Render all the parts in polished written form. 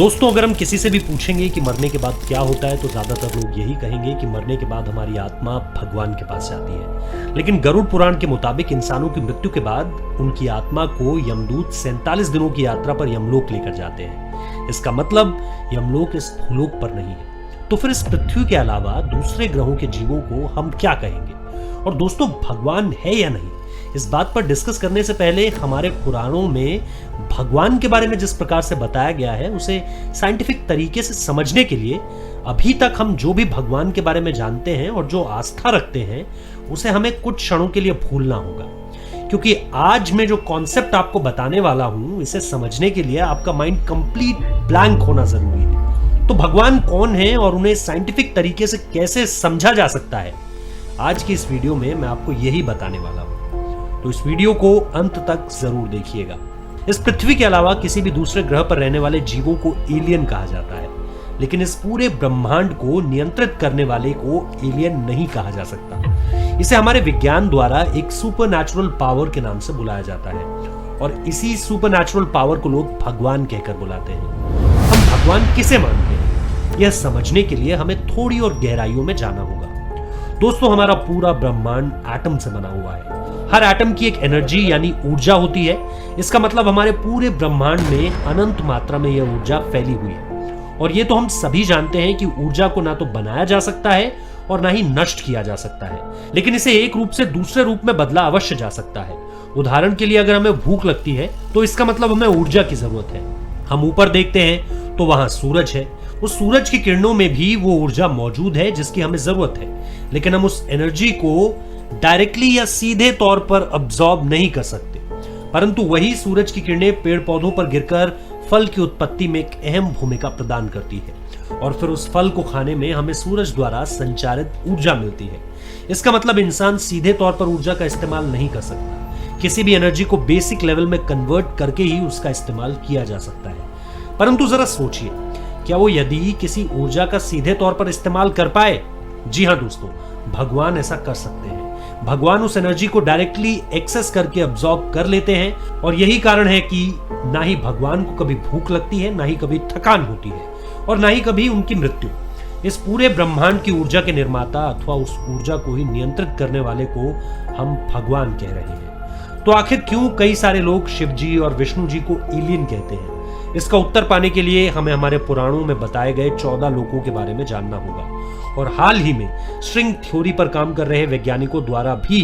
दोस्तों, अगर हम किसी से भी पूछेंगे कि मरने के बाद क्या होता है तो ज्यादातर लोग यही कहेंगे कि मरने के बाद हमारी आत्मा भगवान के पास जाती है। लेकिन गरुड़ पुराण के मुताबिक इंसानों की मृत्यु के बाद उनकी आत्मा को यमदूत 47 दिनों की यात्रा पर यमलोक लेकर जाते हैं। इसका मतलब यमलोक इस भूलोक पर नहीं है। तो फिर इस पृथ्वी के अलावा दूसरे ग्रहों के जीवों को हम क्या कहेंगे? और दोस्तों, भगवान है या नहीं, इस बात पर डिस्कस करने से पहले हमारे पुराणों में भगवान के बारे में जिस प्रकार से बताया गया है उसे साइंटिफिक तरीके से समझने के लिए अभी तक हम जो भी भगवान के बारे में जानते हैं और जो आस्था रखते हैं उसे हमें कुछ क्षणों के लिए भूलना होगा, क्योंकि आज मैं जो कॉन्सेप्ट आपको बताने वाला हूं इसे समझने के लिए आपका माइंड कंप्लीट ब्लैंक होना जरूरी है। तो भगवान कौन है और उन्हें साइंटिफिक तरीके से कैसे समझा जा सकता है, आज की इस वीडियो में मैं आपको यही बताने वाला हूं। तो इस वीडियो को अंत तक जरूर देखिएगा। इस पृथ्वी के अलावा किसी भी दूसरे ग्रह पर रहने वाले जीवों को एलियन कहा जाता है, लेकिन इस पूरे ब्रह्मांड को नियंत्रित करने वाले को एलियन नहीं कहा जा सकता। इसे हमारे विज्ञान द्वारा एक सुपरनैचुरल पावर के नाम से बुलाया जाता है और इसी सुपरनैचुरल पावर को लोग भगवान कहकर बुलाते हैं। हम भगवान किसे मानते हैं, यह समझने के लिए हमें थोड़ी और गहराइयों में जाना होगा। दोस्तों, हमारा पूरा ब्रह्मांड एटम से बना हुआ है। हर एटम की एक एनर्जी यानी ऊर्जा होती है। इसका मतलब हमारे पूरे ब्रह्मांड में अनंत मात्रा में यह ऊर्जा फैली हुई है। और ये तो हम सभी जानते हैं कि ऊर्जा को ना तो बनाया जा सकता है और ना ही नष्ट किया जा सकता है, लेकिन इसे एक रूप से दूसरे रूप में बदला अवश्य जा सकता है। उदाहरण के लिए, अगर हमें भूख लगती है तो इसका मतलब हमें ऊर्जा की जरूरत है। हम ऊपर देखते हैं तो वहां सूरज है। उस सूरज की किरणों में भी वो ऊर्जा मौजूद है जिसकी हमें जरूरत है, लेकिन हम उस एनर्जी को डायरेक्टली या सीधे तौर पर अब्सॉर्ब नहीं कर सकते। परंतु वही सूरज की किरणें पेड़ पौधों पर गिरकर फल की उत्पत्ति में एक अहम भूमिका प्रदान करती है और फिर उस फल को खाने में हमें सूरज द्वारा संचारित ऊर्जा मिलती है। इसका मतलब इंसान सीधे तौर पर ऊर्जा का इस्तेमाल नहीं कर सकता। किसी भी एनर्जी को बेसिक लेवल में कन्वर्ट करके ही उसका इस्तेमाल किया जा सकता है। परंतु जरा सोचिए, क्या वो यदि किसी ऊर्जा का सीधे तौर पर इस्तेमाल कर पाए? जी हाँ दोस्तों, भगवान ऐसा कर सकते हैं। भगवान उस एनर्जी को डायरेक्टली एक्सेस करके अब्सॉर्ब कर लेते हैं और यही कारण है कि ना ही भगवान को कभी भूख लगती है, ना ही कभी थकान होती है और ना ही कभी उनकी मृत्यु। इस पूरे ब्रह्मांड की ऊर्जा के निर्माता अथवा उस ऊर्जा को ही नियंत्रित करने वाले को हम भगवान कह रहे हैं। तो आखिर क्यों कई सारे लोग शिव जी और विष्णु जी को एलियन कहते हैं? इसका उत्तर पाने के लिए हमें हमारे पुराणों में बताए गए 14 लोकों के बारे में जानना होगा। और हाल ही में स्ट्रिंग थ्योरी पर काम कर रहे वैज्ञानिकों द्वारा भी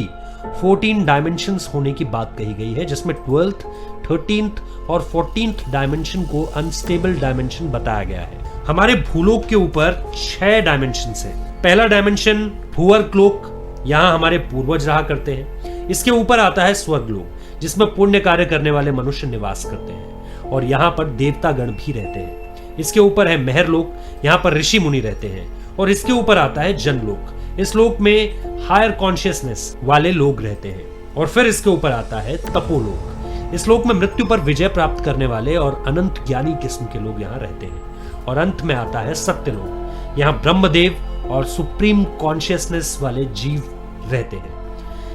14 डायमेंशंस होने की बात कही गई है, जिसमें 12th, 13th और 14th डायमेंशन को अनस्टेबल डायमेंशन बताया गया है। हमारे भूलोक के ऊपर 6 डायमेंशन है। पहला डायमेंशन भूअर्कलोक, यहाँ हमारे पूर्वज रहा करते हैं। इसके ऊपर आता है स्वर्गलोक, जिसमें पुण्य कार्य करने वाले मनुष्य निवास करते हैं और यहाँ पर देवतागण भी रहते हैं। इसके ऊपर है मेहरलोक, यहाँ पर ऋषि मुनि रहते हैं। और इसके ऊपर आता है जनलोक, इस लोक में हायर कॉन्शियसनेस वाले लोग रहते हैं। और फिर इसके ऊपर आता है तपोलोक, इस लोक में मृत्यु पर विजय प्राप्त करने वाले और अनंत ज्ञानी किस्म के लोग यहाँ रहते हैं। और अंत में आता है सत्यलोक, यहाँ ब्रह्मदेव और सुप्रीम कॉन्शियसनेस वाले जीव रहते हैं।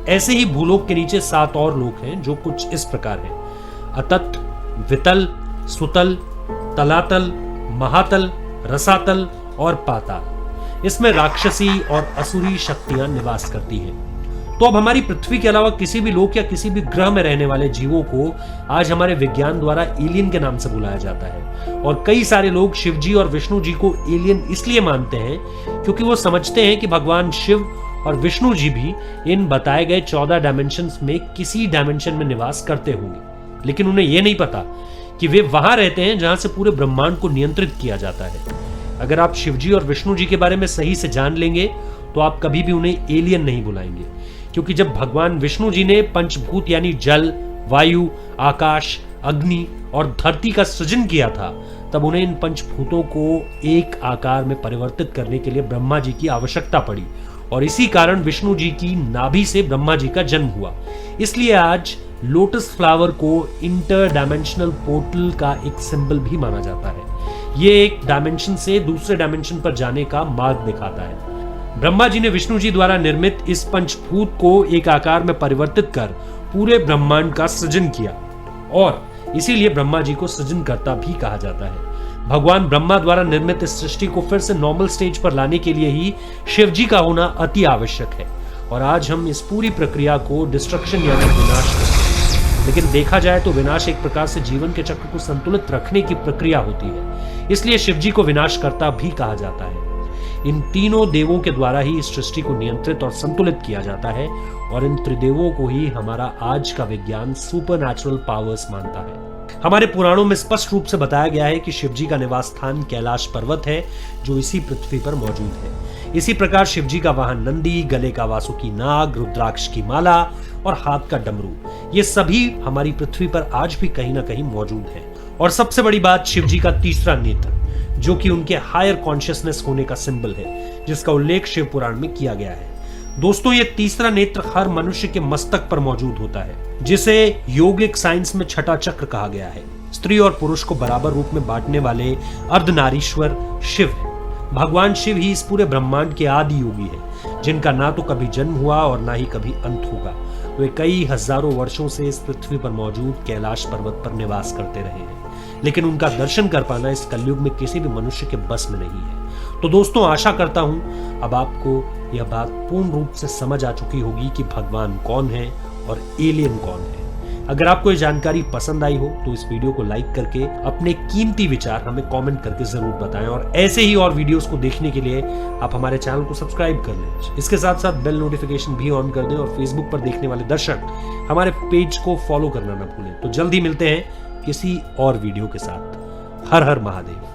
ऐसे ही भूलोक के नीचे 7 और लोक हैं जो कुछ इस प्रकार हैं: अतत, वितल, सुतल, तलातल, महातल, रसातल और पाताल। इसमें राक्षसी और असुरी शक्तियां निवास करती हैं। तो अब हमारी पृथ्वी के अलावा किसी भी लोक या किसी भी ग्रह में रहने वाले जीवों को आज हमारे विज्ञान द्वारा एलियन के नाम से बुलाया जाता है। और कई सारे लोग शिव जी और विष्णु जी को एलियन इसलिए मानते हैं क्योंकि वो समझते हैं कि भगवान शिव और विष्णु जी भी इन बताए गए 14 डायमेंशंस में किसी डायमेंशन में निवास करते होंगे, लेकिन उन्हें यह नहीं पता कि वे वहां रहते हैं जहां से पूरे ब्रह्मांड को नियंत्रित किया जाता है। अगर आप शिवजी और विष्णु जी के बारे में सही से जान लेंगे तो आप कभी भी उन्हें एलियन नहीं बुलाएंगे, क्योंकि जब भगवान विष्णु जी ने पंचभूत यानी जल, वायु, आकाश, अग्नि और धरती का सृजन किया था, तब उन्हें इन पंचभूतों को एक आकार में परिवर्तित करने के लिए ब्रह्मा जी की आवश्यकता पड़ी और इसी कारण विष्णु जी की नाभि से ब्रह्मा जी का जन्म हुआ। इसलिए आज लोटस फ्लावर को इंटर डायमेंशनल पोर्टल का एक सिंबल भी माना जाता है। ये एक डायमेंशन से दूसरे डायमेंशन पर जाने का मार्ग दिखाता है। ब्रह्मा जी ने विष्णु जी द्वारा निर्मित इस पंचभूत को एक आकार में परिवर्तित कर पूरे ब्रह्मांड का सृजन किया और इसीलिए ब्रह्मा जी को सृजनकर्ता भी कहा जाता है। भगवान ब्रह्मा द्वारा निर्मित इस सृष्टि को फिर से नॉर्मल स्टेज पर लाने के लिए ही शिव जी का होना अति आवश्यक है। और आज हम इस पूरी प्रक्रिया को डिस्ट्रक्शन यानी विनाश कहते हैं। लेकिन देखा जाए तो विनाश एक प्रकार से जीवन के चक्र को संतुलित रखने की प्रक्रिया होती है, इसलिए शिव जी को विनाशकर्ता भी कहा जाता है। इन तीनों देवों के द्वारा ही इस सृष्टि को नियंत्रित और संतुलित किया जाता है, और इन त्रिदेवों को ही हमारा आज का विज्ञान सुपरनैचुरल पावर्स मानता है। हमारे पुराणों में स्पष्ट रूप से बताया गया है कि शिव जी का निवास स्थान कैलाश पर्वत है, जो इसी पृथ्वी पर मौजूद है। इसी प्रकार शिव जी का वाहन नंदी, गले का वासुकी नाग, रुद्राक्ष की माला और हाथ का डमरू, ये सभी हमारी पृथ्वी पर आज भी कहीं ना कहीं मौजूद है। और सबसे बड़ी बात, शिव जी का तीसरा नेत्र, जो कि उनके हायर कॉन्शियसनेस होने का सिंबल है, जिसका उल्लेख शिव पुराण में किया गया है। दोस्तों, ये तीसरा नेत्र हर मनुष्य के मस्तक पर मौजूद होता है, जिसे योगिक साइंस में छठा चक्र कहा गया है। स्त्री और पुरुष को बराबर रूप में बांटने वाले अर्धनारीश्वर शिव है। भगवान शिव ही इस पूरे ब्रह्मांड के आदि योगी है, जिनका ना तो कभी जन्म हुआ और ना ही कभी अंत होगा। वे कई हजारों वर्षों से इस पृथ्वी पर मौजूद कैलाश पर्वत पर निवास करते रहे हैं, लेकिन उनका दर्शन कर पाना इस कलयुग में किसी भी मनुष्य के बस में नहीं है। तो दोस्तों, आशा करता हूं अब आपको यह बात पूर्ण रूप से समझ आ चुकी होगी कि भगवान कौन है और एलियन कौन है। अगर आपको ये जानकारी पसंद आई हो तो इस वीडियो को लाइक करके अपने कीमती विचार हमें कमेंट करके जरूर बताएं, और ऐसे ही और वीडियोस को देखने के लिए आप हमारे चैनल को सब्सक्राइब कर लें। इसके साथ साथ बेल नोटिफिकेशन भी ऑन कर दें, और फेसबुक पर देखने वाले दर्शक हमारे पेज को फॉलो करना ना भूलें। तो जल्दी मिलते हैं किसी और वीडियो के साथ। हर हर महादेव।